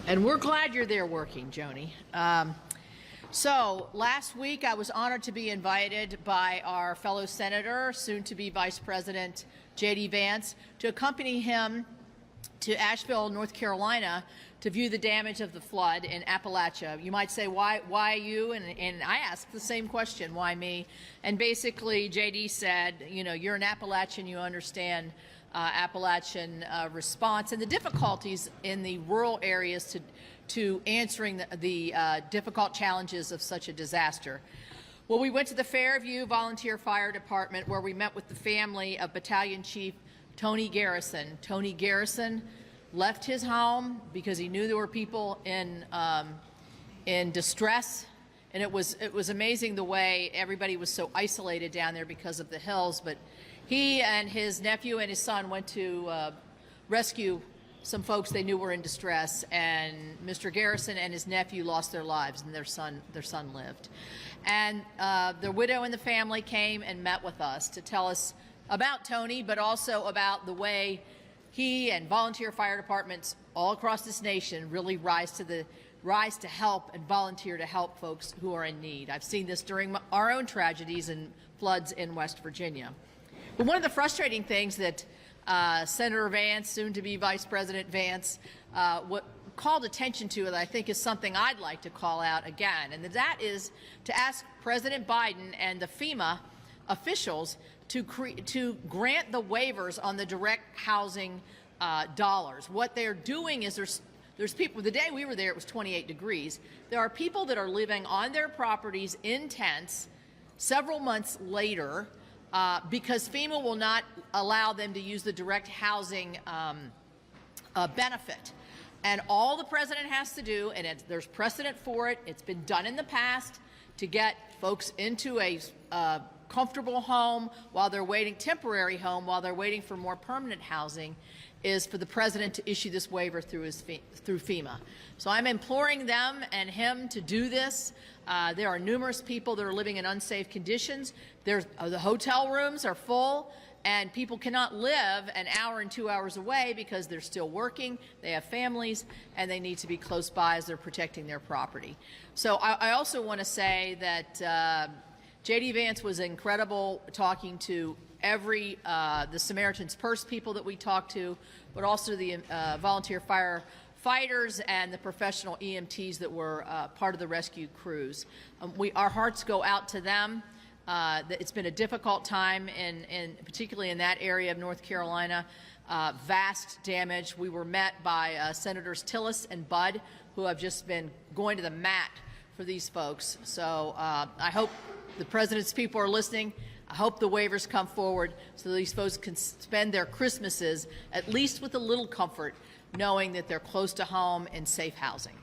And we're glad you're there working, Joni. So last week I was honored to be invited by our fellow senator, soon-to-be Vice President J.D. Vance, to accompany him to Asheville, North Carolina, to view the damage of the flood in Appalachia. You might say, why you? And I asked the same question, why me? And basically, J.D. said, you know, you're an Appalachian, you understand Appalachian response and the difficulties in the rural areas to answering the difficult challenges of such a disaster. Well, we went to the Fairview Volunteer Fire Department where we met with the family of Battalion Chief Tony Garrison. Tony Garrison left his home because he knew there were people in distress, and it was amazing the way everybody was so isolated down there because of the hills. But he and his nephew and his son went to rescue some folks they knew were in distress, and Mr. Garrison and his nephew lost their lives, and their son lived. And the widow and the family came and met with us to tell us about Tony, but also about the way he and volunteer fire departments all across this nation really rise to help and volunteer to help folks who are in need. I've seen this during our own tragedies and floods in West Virginia. But one of the frustrating things that Senator Vance, soon-to-be Vice President Vance, called attention to, that I think is something I'd like to call out again, and that is to ask President Biden and the FEMA officials to grant the waivers on the direct housing dollars. What they're doing is there's people, the day we were there it was 28 degrees. There are people that are living on their properties in tents several months later because FEMA will not allow them to use the direct housing benefit. And all the president has to do, and there's precedent for it, it's been done in the past, to get folks into a comfortable home while they're waiting, temporary home while they're waiting for more permanent housing, is for the president to issue this waiver through FEMA. So I'm imploring them and him to do this. There are numerous people that are living in unsafe conditions. The hotel rooms are full, and people cannot live an hour and 2 hours away because they're still working, they have families, and they need to be close by as they're protecting their property. So I also want to say that J.D. Vance was incredible talking to the Samaritan's Purse people that we talked to, but also the volunteer firefighters and the professional EMTs that were part of the rescue crews. Our hearts go out to them. It's been a difficult time, particularly in that area of North Carolina. Vast damage. We were met by Senators Tillis and Budd, who have just been going to the mat for these folks. So I hope the president's people are listening. I hope the waivers come forward so that these folks can spend their Christmases at least with a little comfort, knowing that they're close to home and safe housing.